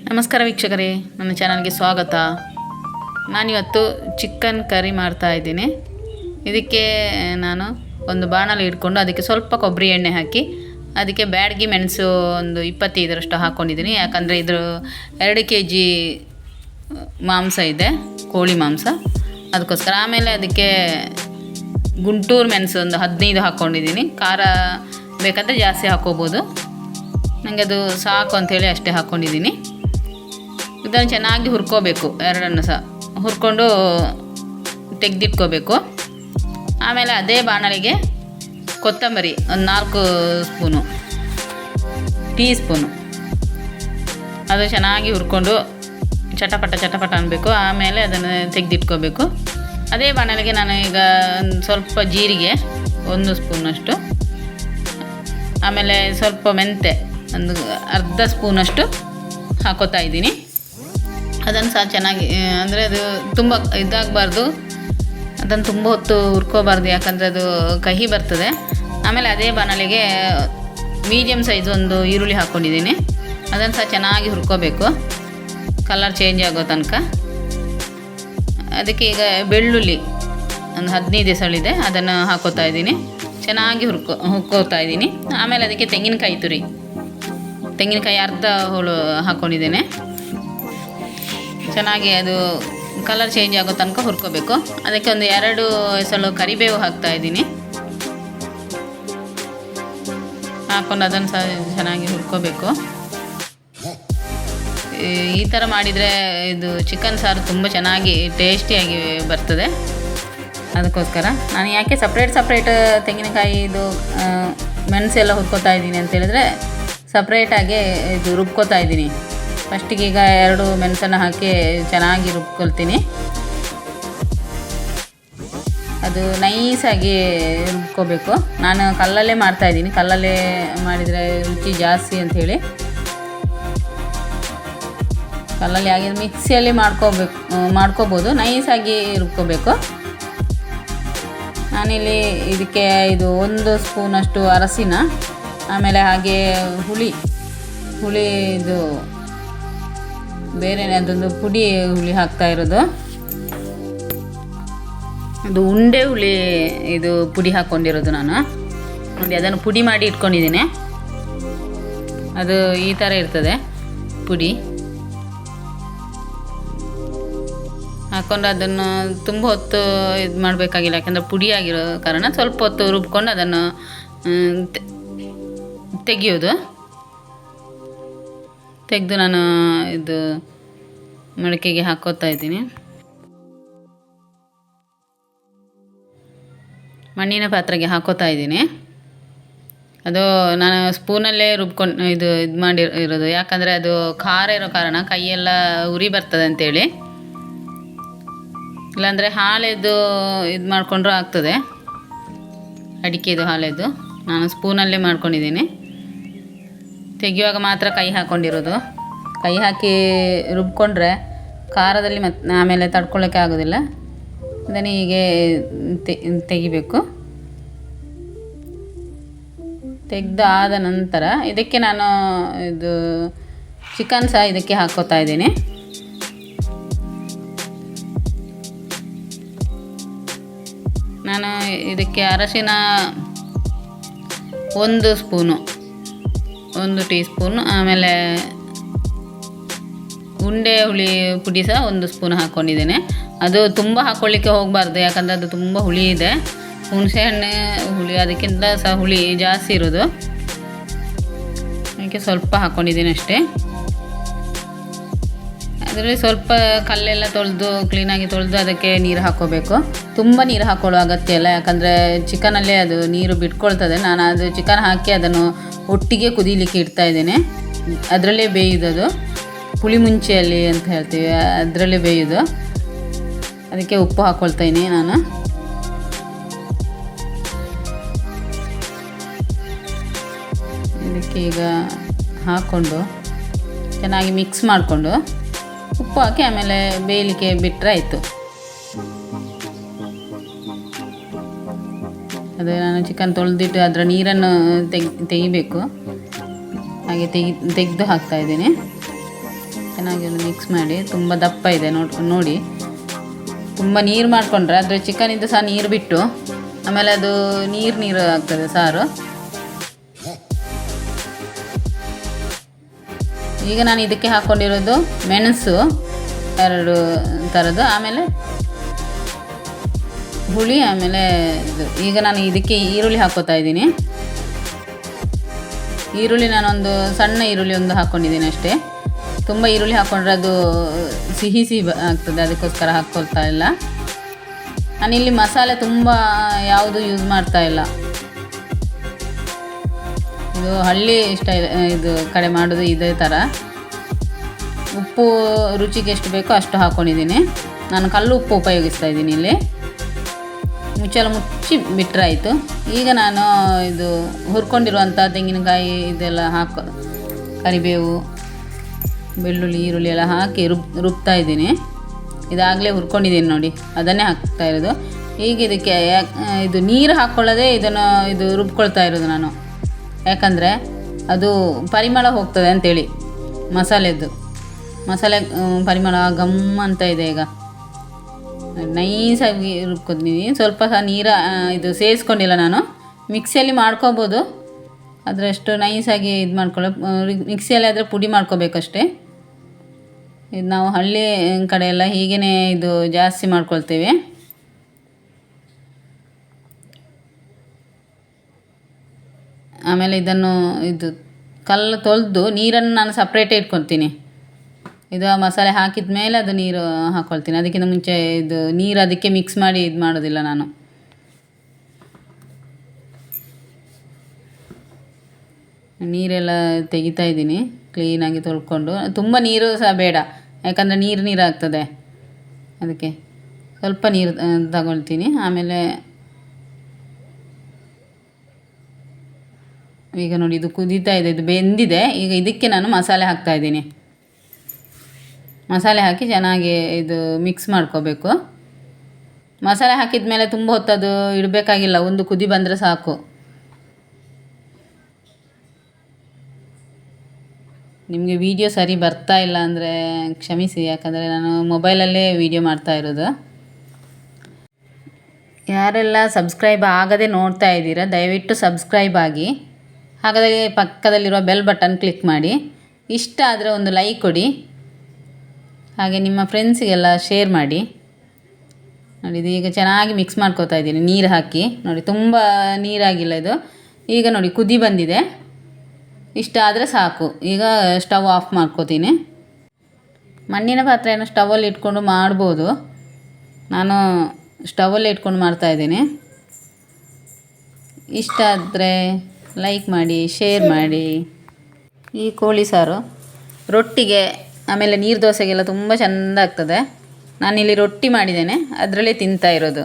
ನಮಸ್ಕಾರ ವೀಕ್ಷಕರೇ, ನನ್ನ ಚಾನಲ್ಗೆ ಸ್ವಾಗತ. ನಾನಿವತ್ತು ಚಿಕನ್ ಕರಿ ಮಾಡ್ತಾ ಇದ್ದೀನಿ. ಇದಕ್ಕೆ ನಾನು ಒಂದು ಬಾಣಲೆ ಇಟ್ಕೊಂಡು ಅದಕ್ಕೆ ಸ್ವಲ್ಪ ಕೊಬ್ಬರಿ ಎಣ್ಣೆ ಹಾಕಿ ಅದಕ್ಕೆ ಬ್ಯಾಡಗಿ ಮೆಣಸು ಒಂದು 25ರಷ್ಟು ಹಾಕ್ಕೊಂಡಿದ್ದೀನಿ. ಯಾಕಂದರೆ ಇದ್ರ 2 kg ಮಾಂಸ ಇದೆ, ಕೋಳಿ ಮಾಂಸ, ಅದಕ್ಕೋಸ್ಕರ. ಆಮೇಲೆ ಅದಕ್ಕೆ ಗುಂಟೂರು ಮೆಣಸು ಒಂದು 15 ಹಾಕ್ಕೊಂಡಿದ್ದೀನಿ. ಖಾರ ಬೇಕಾದರೆ ಜಾಸ್ತಿ ಹಾಕ್ಕೋಬೋದು, ನನಗೆ ಅದು ಸಾಕು ಅಂಥೇಳಿ ಅಷ್ಟೇ ಹಾಕ್ಕೊಂಡಿದ್ದೀನಿ. ಇದನ್ನು ಚೆನ್ನಾಗಿ ಹುರ್ಕೋಬೇಕು, ಎರಡನ್ನು ಸಹ ಹುರ್ಕೊಂಡು ತೆಗೆದಿಟ್ಕೋಬೇಕು. ಆಮೇಲೆ ಅದೇ ಬಾಣಲೆಗೆ ಕೊತ್ತಂಬರಿ ಒಂದು 4 ಟೀ ಸ್ಪೂನು ಅದು ಚೆನ್ನಾಗಿ ಹುರ್ಕೊಂಡು ಚಟಪಟ ಅನ್ನಬೇಕು. ಆಮೇಲೆ ಅದನ್ನು ತೆಗೆದಿಟ್ಕೋಬೇಕು. ಅದೇ ಬಾಣಲೆಗೆ ನಾನು ಈಗ ಒಂದು ಸ್ವಲ್ಪ ಜೀರಿಗೆ 1 ಸ್ಪೂನಷ್ಟು, ಆಮೇಲೆ ಸ್ವಲ್ಪ ಮೆಂತೆ ಒಂದು ಅರ್ಧ ಸ್ಪೂನಷ್ಟು ಹಾಕೋತಾ ಇದ್ದೀನಿ. ಅದನ್ನು ಸಹ ಚೆನ್ನಾಗಿ, ಅಂದರೆ ಅದು ತುಂಬ ಇದಾಗಬಾರ್ದು, ಅದನ್ನು ತುಂಬ ಹೊತ್ತು ಹುರ್ಕೋಬಾರ್ದು, ಯಾಕಂದರೆ ಅದು ಕಹಿ ಬರ್ತದೆ. ಆಮೇಲೆ ಅದೇ ಬಾಣಲೆಗೆ ಮೀಡಿಯಮ್ ಸೈಜ್ ಒಂದು ಈರುಳ್ಳಿ ಹಾಕ್ಕೊಂಡಿದ್ದೀನಿ. ಅದನ್ನು ಸಹ ಚೆನ್ನಾಗಿ ಹುರ್ಕೋಬೇಕು, ಕಲರ್ ಚೇಂಜ್ ಆಗೋ ತನಕ. ಅದಕ್ಕೆ ಈಗ ಬೆಳ್ಳುಳ್ಳಿ ಒಂದು 15 ಎಸಳಿದೆ, ಅದನ್ನು ಹಾಕೋತಾ ಇದ್ದೀನಿ, ಚೆನ್ನಾಗಿ ಹುರ್ಕೋತಾ ಇದ್ದೀನಿ. ಆಮೇಲೆ ಅದಕ್ಕೆ ತೆಂಗಿನಕಾಯಿ ಅರ್ಧ ಹೋಳು ಹಾಕ್ಕೊಂಡಿದ್ದೇನೆ. ಚೆನ್ನಾಗಿ ಅದು ಕಲರ್ ಚೇಂಜ್ ಆಗೋ ತನಕ ಹುರ್ಕೋಬೇಕು. ಅದಕ್ಕೆ ಒಂದು 2 ಎಸಳು ಕರಿಬೇವು ಹಾಕ್ತಾ ಇದ್ದೀನಿ. ಹಾಕ್ಕೊಂಡು ಅದನ್ನು ಸಹ ಚೆನ್ನಾಗಿ ಹುರ್ಕೋಬೇಕು. ಈ ಥರ ಮಾಡಿದರೆ ಇದು ಚಿಕನ್ ಸಾರು ತುಂಬ ಚೆನ್ನಾಗಿ ಟೇಸ್ಟಿಯಾಗಿ ಬರ್ತದೆ. ಅದಕ್ಕೋಸ್ಕರ ನಾನು ಯಾಕೆ ಸಪ್ರೇಟ್ ತೆಂಗಿನಕಾಯಿ ಇದು ಮೆಣಸೆಲ್ಲ ಹುರ್ಕೋತಾ ಇದ್ದೀನಿ ಅಂತೇಳಿದ್ರೆ, ಸಪ್ರೇಟಾಗಿ ಇದು ರುಬ್ಕೋತಾ ಇದ್ದೀನಿ. ಫಸ್ಟಿಗೆ ಈಗ 2 ಮೆಣಸನ್ನು ಹಾಕಿ ಚೆನ್ನಾಗಿ ರುಬ್ಕೊಳ್ತೀನಿ. ಅದು ನೈಸಾಗಿ ರುಬ್ಕೋಬೇಕು. ನಾನು ಕಲ್ಲಲ್ಲೇ ಮಾಡ್ತಾಯಿದ್ದೀನಿ, ಕಲ್ಲಲ್ಲೇ ಮಾಡಿದರೆ ರುಚಿ ಜಾಸ್ತಿ ಅಂಥೇಳಿ ಕಲ್ಲಲ್ಲಿ ಆಗಿ ಮಿಕ್ಸಿಯಲ್ಲಿ ಮಾಡ್ಕೋಬೋದು, ನೈಸಾಗಿ ರುಬ್ಕೋಬೇಕು. ನಾನಿಲ್ಲಿ ಇದಕ್ಕೆ ಇದು 1 ಸ್ಪೂನಷ್ಟು ಅರಸಿನ, ಆಮೇಲೆ ಹಾಗೆ ಹುಳಿ ಇದು ಬೇರೆ ಅದೊಂದು ಪುಡಿ ಹುಳಿ ಹಾಕ್ತಾ ಇರೋದು, ಅದು ಉಂಡೆ ಹುಳಿ ಇದು ಪುಡಿ ಹಾಕ್ಕೊಂಡಿರೋದು ನಾನು ನೋಡಿ. ಅದನ್ನು ಪುಡಿ ಮಾಡಿ ಇಟ್ಕೊಂಡಿದ್ದೀನಿ. ಅದು ಈ ಥರ ಇರ್ತದೆ ಪುಡಿ. ಹಾಕ್ಕೊಂಡು ಅದನ್ನು ತುಂಬ ಹೊತ್ತು ಇದು ಮಾಡಬೇಕಾಗಿಲ್ಲ, ಯಾಕಂದರೆ ಪುಡಿ ಆಗಿರೋ ಕಾರಣ ಸ್ವಲ್ಪ ಹೊತ್ತು ರುಬ್ಕೊಂಡು ಅದನ್ನು ತೆಗೆದು ನಾನು ಇದು ಮಡಿಕೆಗೆ ಹಾಕೋತಾ ಇದ್ದೀನಿ. ಮಣ್ಣಿನ ಪಾತ್ರೆಗೆ ಹಾಕೋತಾ ಇದ್ದೀನಿ. ಅದು ನಾನು ಸ್ಪೂನಲ್ಲೇ ರುಬ್ಕೊಂಡು ಇದು ಮಾಡಿರೋದು, ಯಾಕಂದರೆ ಅದು ಖಾರ ಇರೋ ಕಾರಣ ಕೈಯೆಲ್ಲ ಉರಿ ಬರ್ತದೆ ಅಂತೇಳಿ. ಇಲ್ಲಾಂದರೆ ಹಾಲೆದ್ದು ಇದು ಮಾಡಿಕೊಂಡ್ರೂ ಆಗ್ತದೆ, ಅಡಿಕೆದು ಹಾಲೆದ್ದು. ನಾನು ಸ್ಪೂನಲ್ಲೇ ಮಾಡ್ಕೊಂಡಿದ್ದೀನಿ. ತೆಗೆಯುವಾಗ ಮಾತ್ರ ಕೈ ಹಾಕ್ಕೊಂಡಿರೋದು. ಕೈ ಹಾಕಿ ರುಬ್ಕೊಂಡ್ರೆ ಖಾರದಲ್ಲಿ ಮತ್ತೆ ಆಮೇಲೆ ತಡ್ಕೊಳ್ಳೋಕ್ಕೆ ಆಗೋದಿಲ್ಲ. ಅದನ್ನು ಹೀಗೆ ತೆಗಿಬೇಕು. ತೆಗೆದಾದ ನಂತರ ಇದಕ್ಕೆ ನಾನು ಇದು ಚಿಕನ್ ಸಹ ಇದಕ್ಕೆ ಹಾಕೋತಾ ಇದ್ದೀನಿ. ನಾನು ಇದಕ್ಕೆ ಅರಶಿನ 1 ಸ್ಪೂನು, 1 ಟೀ ಸ್ಪೂನು, ಆಮೇಲೆ ಉಂಡೆ ಹುಳಿ ಪುಡಿ ಸಹ 1 ಸ್ಪೂನ್ ಹಾಕ್ಕೊಂಡಿದ್ದೇನೆ. ಅದು ತುಂಬ ಹಾಕ್ಕೊಳ್ಳಿಕ್ಕೆ ಹೋಗಬಾರ್ದು, ಯಾಕಂದರೆ ಅದು ತುಂಬ ಹುಳಿ ಇದೆ. ಹುಣಸೆಹಣ್ಣು ಹುಳಿ ಅದಕ್ಕಿಂತ ಸಹ ಹುಳಿ ಜಾಸ್ತಿ ಇರೋದು, ಅದಕ್ಕೆ ಸ್ವಲ್ಪ ಹಾಕ್ಕೊಂಡಿದ್ದೀನಿ ಅಷ್ಟೇ. ಅದರಲ್ಲಿ ಸ್ವಲ್ಪ ಕಲ್ಲೆಲ್ಲ ಕ್ಲೀನಾಗಿ ತೊಳೆದು ಅದಕ್ಕೆ ನೀರು ಹಾಕ್ಕೋಬೇಕು. ತುಂಬ ನೀರು ಹಾಕ್ಕೊಳ್ಳೋ ಅಗತ್ಯ ಇಲ್ಲ, ಯಾಕಂದರೆ ಚಿಕನಲ್ಲೇ ಅದು ನೀರು ಬಿಟ್ಕೊಳ್ತದೆ. ನಾನು ಅದು ಚಿಕನ್ ಹಾಕಿ ಅದನ್ನು ಒಟ್ಟಿಗೆ ಕುದೀಲಿಕ್ಕೆ ಇಡ್ತಾ ಇದ್ದೇನೆ. ಅದರಲ್ಲೇ ಬೇಯೋದು, ಪುಳಿ ಮುಂಚೆಯಲ್ಲಿ ಅಂತ ಹೇಳ್ತೀವಿ, ಅದರಲ್ಲೇ ಬೇಯೋದು. ಅದಕ್ಕೆ ಉಪ್ಪು ಹಾಕ್ಕೊಳ್ತಾಯಿನಿ ನಾನು. ಇದಕ್ಕೆ ಈಗ ಹಾಕ್ಕೊಂಡು ಚೆನ್ನಾಗಿ ಮಿಕ್ಸ್ ಮಾಡಿಕೊಂಡು ಉಪ್ಪು ಹಾಕಿ ಆಮೇಲೆ ಬೇಯಲಿಕ್ಕೆ ಬಿಟ್ಟರೆ ಆಯಿತು. ಅದು ನಾನು ಚಿಕನ್ ತೊಳೆದಿಟ್ಟು ಅದರ ನೀರನ್ನು ತೆಗಿಬೇಕು. ಹಾಗೆ ತೆಗೆದು ಹಾಕ್ತಾಯಿದ್ದೀನಿ. ಚೆನ್ನಾಗಿ ಒಂದು ಮಿಕ್ಸ್ ಮಾಡಿ. ತುಂಬ ದಪ್ಪ ಇದೆ ನೋಡಿ. ತುಂಬ ನೀರು ಮಾಡಿಕೊಂಡ್ರೆ ಅದರ ಚಿಕನಿದ್ದು ಸಹ ನೀರು ಬಿಟ್ಟು ಆಮೇಲೆ ಅದು ನೀರು ಆಗ್ತದೆ ಸಾರು. ಈಗ ನಾನು ಇದಕ್ಕೆ ಹಾಕ್ಕೊಂಡಿರೋದು ಮೆಣಸು 2 ಥರದ್ದು, ಆಮೇಲೆ ಹುಳಿ, ಆಮೇಲೆ ಇದು. ಈಗ ನಾನು ಇದಕ್ಕೆ ಈರುಳ್ಳಿ ಹಾಕ್ಕೋತಾ ಇದ್ದೀನಿ. ಈರುಳ್ಳಿ ನಾನೊಂದು ಸಣ್ಣ ಈರುಳ್ಳಿ ಒಂದು ಹಾಕ್ಕೊಂಡಿದ್ದೀನಿ ಅಷ್ಟೇ. ತುಂಬ ಈರುಳ್ಳಿ ಹಾಕ್ಕೊಂಡ್ರೆ ಅದು ಸಿಹಿ ಆಗ್ತದೆ, ಅದಕ್ಕೋಸ್ಕರ ಹಾಕ್ಕೊಳ್ತಾ ಇಲ್ಲ. ನಾನಿಲ್ಲಿ ಮಸಾಲೆ ತುಂಬ ಯಾವುದು ಯೂಸ್ ಮಾಡ್ತಾ ಇಲ್ಲ. ಇದು ಹಳ್ಳಿ ಸ್ಟೈಲ್ ಇದು ಕಡೆ ಮಾಡೋದು ಇದೇ ಥರ. ಉಪ್ಪು ರುಚಿಗೆ ಎಷ್ಟು ಬೇಕೋ ಅಷ್ಟು ಹಾಕ್ಕೊಂಡಿದ್ದೀನಿ. ನಾನು ಕಲ್ಲು ಉಪ್ಪು ಉಪಯೋಗಿಸ್ತಾ ಇದ್ದೀನಿ ಇಲ್ಲಿ. ಮುಚ್ಚಳ ಮುಚ್ಚಿ ಬಿಟ್ಟರೆ ಆಯಿತು. ಈಗ ನಾನು ಇದು ಹುರ್ಕೊಂಡಿರುವಂಥ ತೆಂಗಿನಕಾಯಿ ಇದೆಲ್ಲ ಕರಿಬೇವು, ಬೆಳ್ಳುಳ್ಳಿ, ಈರುಳ್ಳಿ ಎಲ್ಲ ಹಾಕಿ ರುಬ್ತಾ ಇದ್ದೀನಿ. ಇದಾಗಲೇ ಹುರ್ಕೊಂಡಿದ್ದೀನಿ ನೋಡಿ, ಅದನ್ನೇ ಹಾಕ್ತಾ ಇರೋದು. ಈಗ ಇದಕ್ಕೆ ಇದು ನೀರು ಹಾಕ್ಕೊಳ್ಳೋದೇ ಇದು ರುಬ್ಕೊಳ್ತಾ ಇರೋದು ನಾನು. ಯಾಕಂದರೆ ಅದು ಪರಿಮಳ ಹೋಗ್ತದೆ ಅಂಥೇಳಿ, ಮಸಾಲೆ ಪರಿಮಳ ಗಮ್ ಅಂತ ಇದೆ. ಈಗ ನೈಸಾಗಿ ರುಬ್ಕೊತೀನಿ. ಸ್ವಲ್ಪ ಸಹ ಇದು ಸೇರಿಸ್ಕೊಂಡಿಲ್ಲ ನಾನು. ಮಿಕ್ಸಿಯಲ್ಲಿ ಮಾಡ್ಕೋಬೋದು, ಅದರಷ್ಟು ನೈಸಾಗಿ ಇದು ಮಿಕ್ಸಿಯಲ್ಲಿ ಆದರೆ ಪುಡಿ ಮಾಡ್ಕೋಬೇಕಷ್ಟೇ. ಇದು ನಾವು ಹಳ್ಳಿ ಕಡೆ ಎಲ್ಲ ಹೀಗೇ ಇದು ಜಾಸ್ತಿ ಮಾಡ್ಕೊಳ್ತೇವೆ. ಆಮೇಲೆ ಇದನ್ನು ಕಲ್ಲು ತೊಳೆದು ನೀರನ್ನು ನಾನು ಸಪ್ರೇಟೇ ಇಟ್ಕೊತೀನಿ. ಇದು ಮಸಾಲೆ ಹಾಕಿದ ಮೇಲೆ ಅದು ನೀರು ಹಾಕ್ಕೊಳ್ತೀನಿ. ಅದಕ್ಕಿಂತ ಮುಂಚೆ ನೀರು ಅದಕ್ಕೆ ಮಿಕ್ಸ್ ಮಾಡಿ ಮಾಡೋದಿಲ್ಲ ನಾನು. ನೀರೆಲ್ಲ ತೆಗಿತಾ ಇದ್ದೀನಿ ಕ್ಲೀನಾಗಿ ತೊಳ್ಕೊಂಡು. ತುಂಬ ನೀರು ಸಹ ಬೇಡ, ಯಾಕಂದರೆ ನೀರು ಆಗ್ತದೆ. ಅದಕ್ಕೆ ಸ್ವಲ್ಪ ನೀರು ತಗೊಳ್ತೀನಿ. ಆಮೇಲೆ ಈಗ ನೋಡಿ, ಇದು ಕುದೀತಾ ಇದೆ, ಇದು ಬೆಂದಿದೆ. ಈಗ ಇದಕ್ಕೆ ನಾನು ಮಸಾಲೆ ಹಾಕ್ತಾಯಿದ್ದೀನಿ. ಮಸಾಲೆ ಹಾಕಿ ಚೆನ್ನಾಗಿ ಮಿಕ್ಸ್ ಮಾಡ್ಕೋಬೇಕು. ಮಸಾಲೆ ಹಾಕಿದ ಮೇಲೆ ತುಂಬ ಹೊತ್ತದು ಇಡಬೇಕಾಗಿಲ್ಲ, ಒಂದು ಕುದಿ ಬಂದರೆ ಸಾಕು. ನಿಮಗೆ ವಿಡಿಯೋ ಸರಿ ಬರ್ತಾ ಇಲ್ಲ ಅಂದರೆ ಕ್ಷಮಿಸಿ, ಯಾಕಂದರೆ ನಾನು ಮೊಬೈಲಲ್ಲೇ ವಿಡಿಯೋ ಮಾಡ್ತಾ ಇರೋದು. ಯಾರೆಲ್ಲ ಸಬ್ಸ್ಕ್ರೈಬ್ ಆಗದೆ ನೋಡ್ತಾ ಇದ್ದೀರಾ, ದಯವಿಟ್ಟು ಸಬ್ಸ್ಕ್ರೈಬ್ ಆಗಿ. ಹಾಗಾದರೆ ಪಕ್ಕದಲ್ಲಿರುವ ಬೆಲ್ ಬಟನ್ ಕ್ಲಿಕ್ ಮಾಡಿ. ಇಷ್ಟ ಆದರೆ ಒಂದು ಲೈಕ್ ಕೊಡಿ. ಹಾಗೆ ನಿಮ್ಮ ಫ್ರೆಂಡ್ಸಿಗೆಲ್ಲ ಶೇರ್ ಮಾಡಿ. ನೋಡಿ, ಇದು ಈಗ ಚೆನ್ನಾಗಿ ಮಿಕ್ಸ್ ಮಾಡ್ಕೋತಾ ಇದ್ದೀನಿ ನೀರು ಹಾಕಿ. ನೋಡಿ, ತುಂಬ ನೀರಾಗಿಲ್ಲ ಇದು. ಈಗ ನೋಡಿ ಕುದಿ ಬಂದಿದೆ. ಇಷ್ಟ ಆದರೆ ಸಾಕು. ಈಗ ಸ್ಟವ್ ಆಫ್ ಮಾಡ್ಕೋತೀನಿ. ಮಣ್ಣಿನ ಪಾತ್ರೆಯನ್ನು ಸ್ಟವಲ್ಲಿ ಇಟ್ಕೊಂಡು ಮಾಡ್ಬೋದು. ನಾನು ಸ್ಟವಲ್ಲಿ ಇಟ್ಕೊಂಡು ಮಾಡ್ತಾಯಿದ್ದೀನಿ. ಇಷ್ಟ ಆದರೆ ಲೈಕ್ ಮಾಡಿ, ಶೇರ್ ಮಾಡಿ. ಈ ಕೋಳಿ ಸಾರು ರೊಟ್ಟಿಗೆ ಆಮೇಲೆ ನೀರು ದೋಸೆಗೆಲ್ಲ ತುಂಬ ಚೆಂದ ಆಗ್ತದೆ. ನಾನಿಲ್ಲಿ ರೊಟ್ಟಿ ಮಾಡಿದ್ದೇನೆ, ಅದರಲ್ಲೇ ತಿಂತಾ ಇರೋದು.